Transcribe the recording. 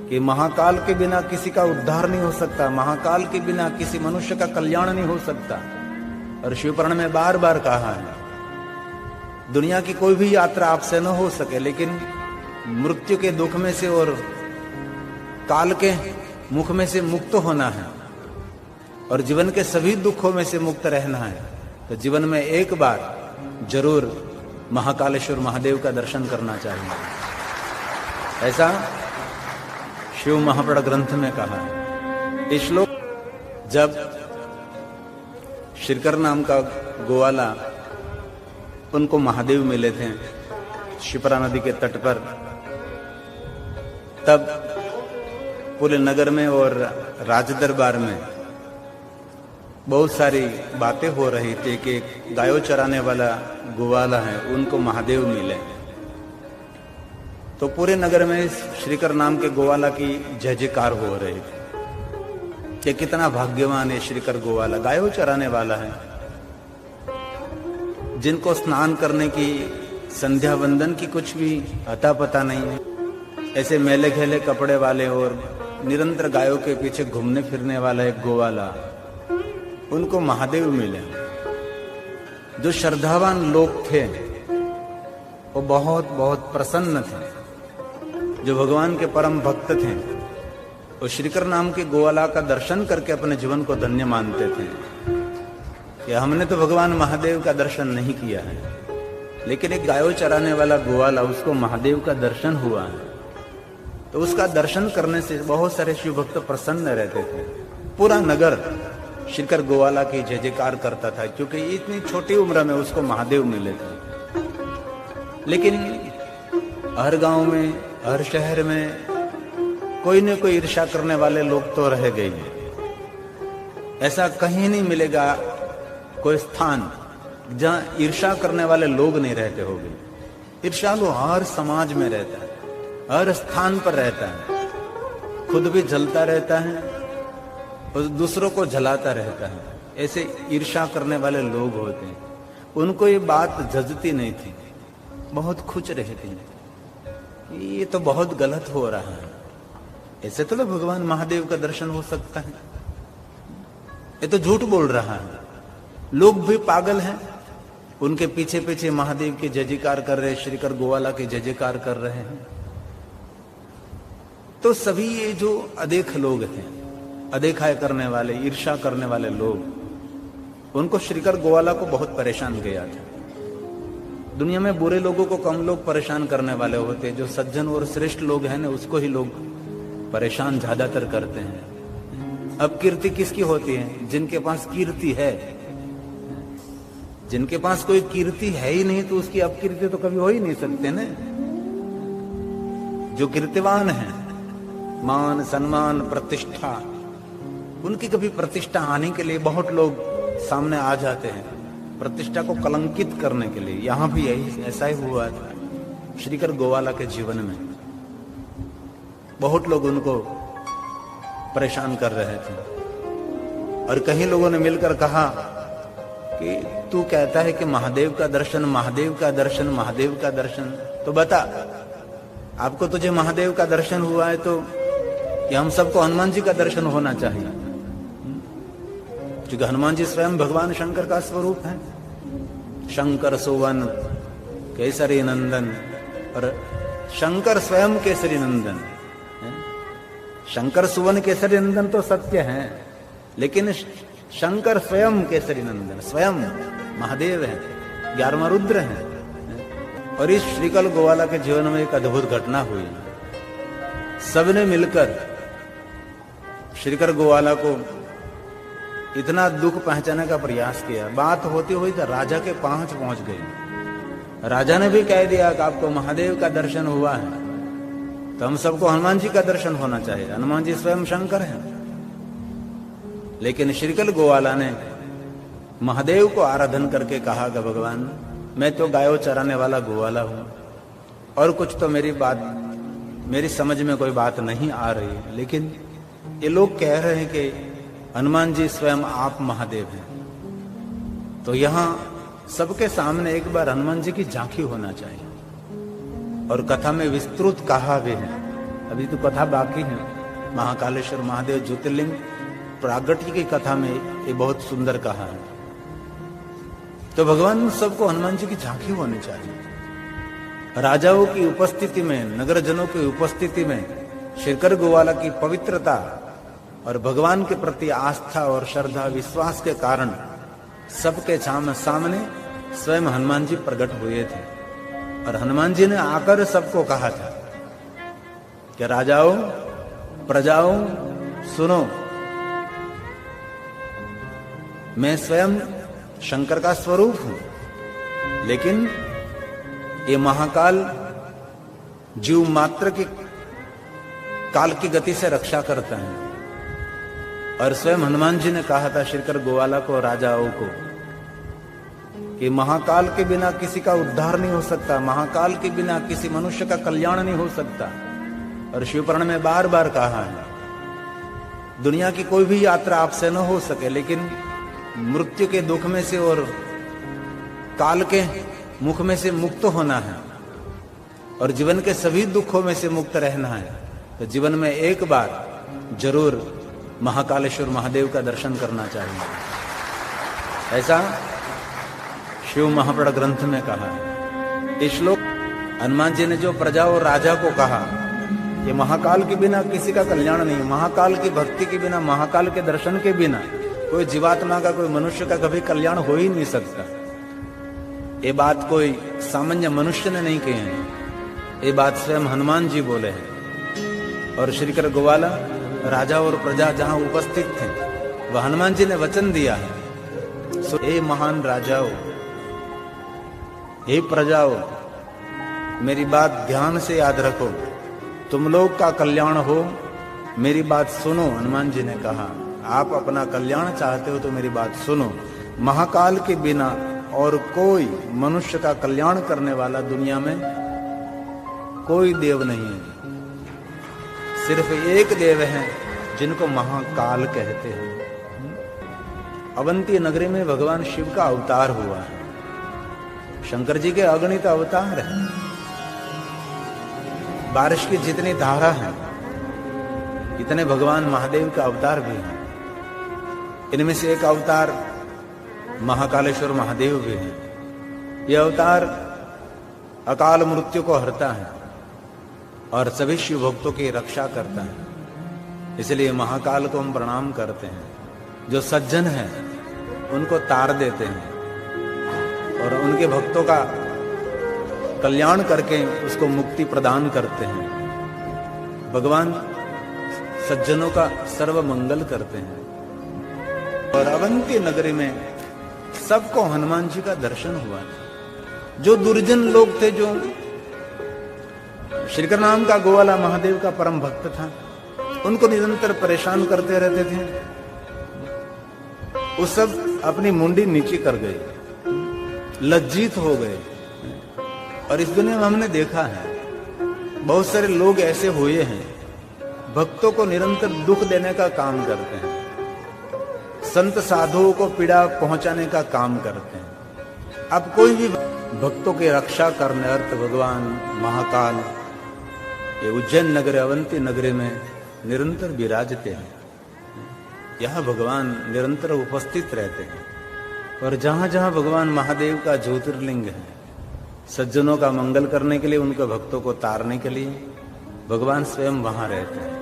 कि महाकाल के बिना किसी का उद्धार नहीं हो सकता, महाकाल के बिना किसी मनुष्य का कल्याण नहीं हो सकता। और शिवपुराण में बार बार कहा है, दुनिया की कोई भी यात्रा आपसे न हो सके, लेकिन मृत्यु के दुख में से और काल के मुख में से मुक्त होना है और जीवन के सभी दुखों में से मुक्त रहना है, तो जीवन में एक बार जरूर महाकालेश्वर महादेव का दर्शन करना चाहिए। ऐसा शिव महापुराण ग्रंथ में कहा है। इस श्लोक जब श्रीकर नाम का गोवाला, उनको महादेव मिले थे शिप्रा नदी के तट पर, तब पूरे नगर में और राज दरबार में बहुत सारी बातें हो रही थी कि गायों चराने वाला गोवाला है, उनको महादेव मिले। तो पूरे नगर में श्रीकर नाम के गोवाला की जय जयकार हो रही थी कि कितना भाग्यवान है श्रीकर गोवाला, गायों चराने वाला है, जिनको स्नान करने की, संध्या वंदन की कुछ भी अता पता नहीं है। ऐसे मेले घेले कपड़े वाले और निरंतर गायों के पीछे घूमने फिरने वाला एक गोवाला, उनको महादेव मिले। जो श्रद्धावान लोग थे वो बहुत बहुत प्रसन्न थे, जो भगवान के परम भक्त थे वो श्रीकर नाम के गोवाला का दर्शन करके अपने जीवन को धन्य मानते थे कि हमने तो भगवान महादेव का दर्शन नहीं किया है, लेकिन एक गायों चराने वाला गोवाला, उसको महादेव का दर्शन हुआ है, तो उसका दर्शन करने से बहुत सारे शिव भक्त प्रसन्न रहते थे। पूरा नगर श्रीकर गोवाला की जय जयकार करता था, क्योंकि इतनी छोटी उम्र में उसको महादेव मिले थे। लेकिन हर गांव में, हर शहर में कोई न कोई ईर्ष्या करने वाले लोग तो रह गए। ऐसा कहीं नहीं मिलेगा कोई स्थान जहां ईर्ष्या करने वाले लोग नहीं रहते होंगे। ईर्ष्यालु हर समाज में रहता है, हर स्थान पर रहता है, खुद भी जलता रहता है और दूसरों को जलाता रहता है। ऐसे ईर्ष्या करने वाले लोग होते हैं, उनको ये बात जजती नहीं थी, बहुत खुश रहती है, ये तो बहुत गलत हो रहा है, ऐसे तो भगवान महादेव का दर्शन हो सकता है, ये तो झूठ बोल रहा है। लोग भी पागल हैं, उनके पीछे पीछे महादेव के जय जयकार कर रहे, श्रीकर गोवाला के जय जयकार कर रहे हैं। तो सभी ये जो अदेख लोग हैं, अदेखा करने वाले, ईर्ष्या करने वाले लोग, उनको श्रीकर गोवाला को बहुत परेशान किया था। दुनिया में बुरे लोगों को कम लोग परेशान करने वाले होते, जो सज्जन और श्रेष्ठ लोग हैं ना, उसको ही लोग परेशान ज्यादातर करते हैं। अब कीर्ति किसकी होती है? जिनके पास कीर्ति है। जिनके पास कोई कीर्ति है ही नहीं, तो उसकी अपकीर्ति तो कभी हो ही नहीं सकते ना। जो कीर्तिवान है, मान सम्मान प्रतिष्ठा, उनकी कभी प्रतिष्ठा आने के लिए बहुत लोग सामने आ जाते हैं, प्रतिष्ठा को कलंकित करने के लिए। यहां भी यही ऐसा ही हुआ था श्रीकर गोवाला के जीवन में। बहुत लोग उनको परेशान कर रहे थे और कई लोगों ने मिलकर कहा कि तू कहता है कि महादेव का दर्शन, महादेव का दर्शन, महादेव का दर्शन, तो बता, आपको तुझे महादेव का दर्शन हुआ है तो कि हम सबको हनुमान जी का दर्शन होना चाहिए, क्योंकि हनुमान जी स्वयं भगवान शंकर का स्वरूप है। शंकर सुवन केसरी नंदन, और शंकर स्वयं केसरी नंदन। शंकर सुवन केसरी नंदन तो सत्य है, लेकिन शंकर स्वयं केसरी नंदन, स्वयं महादेव है, 11वां रुद्र है। और इस श्रीकर गोवाला के जीवन में एक अद्भुत घटना हुई। सबने मिलकर श्रीकर गोवाला को इतना दुख पहुंचाने का प्रयास किया। बात होती हुई तो राजा के पांच पहुंच गई। राजा ने भी कह दिया कि आपको महादेव का दर्शन हुआ है, तो हम सबको हनुमान जी का दर्शन होना चाहिए, हनुमान जी स्वयं शंकर हैं। लेकिन श्रीकर गोवाला ने महादेव को आराधन करके कहा कि भगवान, मैं तो गायों चराने वाला गोवाला हूं और कुछ तो मेरी समझ में कोई बात नहीं आ रही, लेकिन ये लोग कह रहे हैं कि हनुमान जी स्वयं आप महादेव हैं, तो यहां सबके सामने एक बार हनुमान जी की झांकी होना चाहिए। और कथा में विस्तृत कहा भी है अभी तो कथा बाकी है। महाकालेश्वर महादेव ज्योतिर्लिंग प्रागट्य की कथा में ये बहुत सुंदर कहा है। तो भगवान सबको हनुमान जी की झांकी होनी चाहिए। राजाओं की उपस्थिति में, नगरजनों की उपस्थिति में श्रीकर गोवाला की पवित्रता और भगवान के प्रति आस्था और श्रद्धा विश्वास के कारण सबके सामने स्वयं हनुमान जी प्रकट हुए थे। और हनुमान जी ने आकर सबको कहा था कि राजाओं, प्रजाओं, सुनो, मैं स्वयं शंकर का स्वरूप हूं, लेकिन ये महाकाल जीव मात्र की काल की गति से रक्षा करता है। और स्वयं हनुमान जी ने कहा था श्रीकर गोवाला को, राजाओं को, कि महाकाल के बिना किसी का उद्धार नहीं हो सकता, महाकाल के बिना किसी मनुष्य का कल्याण नहीं हो सकता। और शिवपुराण में बार बार कहा है, दुनिया की कोई भी यात्रा आपसे न हो सके, लेकिन मृत्यु के दुख में से और काल के मुख में से मुक्त होना है और जीवन के सभी दुखों में से मुक्त रहना है, तो जीवन में एक बार जरूर महाकालेश्वर महादेव का दर्शन करना चाहिए। ऐसा शिव महापुराण ग्रंथ में कहा है। इस श्लोक हनुमान जी ने जो प्रजा और राजा को कहा कि महाकाल के बिना किसी का कल्याण नहीं, महाकाल की भक्ति के बिना, महाकाल के दर्शन के बिना कोई जीवात्मा का, कोई मनुष्य का कभी कल्याण हो ही नहीं सकता। ये बात कोई सामान्य मनुष्य ने नहीं कही है, ये बात स्वयं हनुमान जी बोले हैं। और श्रीकर गोवाला, राजा और प्रजा जहां उपस्थित थे, वह हनुमान जी ने वचन दिया है। सो हे महान राजाओं, हे प्रजाओं, मेरी बात ध्यान से याद रखो, तुम लोग का कल्याण हो, मेरी बात सुनो। हनुमान जी ने कहा, आप अपना कल्याण चाहते हो तो मेरी बात सुनो। महाकाल के बिना और कोई मनुष्य का कल्याण करने वाला दुनिया में कोई देव नहीं है। सिर्फ एक देव है जिनको महाकाल कहते हैं। अवंती नगरी में भगवान शिव का अवतार हुआ है। शंकर जी के अगणित अवतार है। बारिश की जितनी धारा है, इतने भगवान महादेव का अवतार भी है। इनमें से एक अवतार महाकालेश्वर महादेव भी है। यह अवतार अकाल मृत्यु को हरता है और सभी शिव भक्तों की रक्षा करता है। इसलिए महाकाल को हम प्रणाम करते हैं। जो सज्जन हैं उनको तार देते हैं और उनके भक्तों का कल्याण करके उसको मुक्ति प्रदान करते हैं। भगवान सज्जनों का सर्व मंगल करते हैं। और अवंती नगरी में सबको हनुमान जी का दर्शन हुआ। जो दुर्जन लोग थे, जो श्रीकर नाम का गोवाला महादेव का परम भक्त था, उनको निरंतर परेशान करते रहते थे, वो सब अपनी मुंडी नीचे कर गए, लज्जित हो गए। और इस दुनिया में हमने देखा है बहुत सारे लोग ऐसे हुए हैं, भक्तों को निरंतर दुख देने का काम करते हैं, संत साधुओं को पीड़ा पहुंचाने का काम करते हैं। अब कोई भी भक्तों की रक्षा करने अर्थ भगवान महाकाल ये उज्जैन नगर, अवंती नगरी में निरंतर विराजते हैं। यह भगवान निरंतर उपस्थित रहते हैं। और जहां जहां भगवान महादेव का ज्योतिर्लिंग है, सज्जनों का मंगल करने के लिए, उनके भक्तों को तारने के लिए भगवान स्वयं वहां रहते हैं।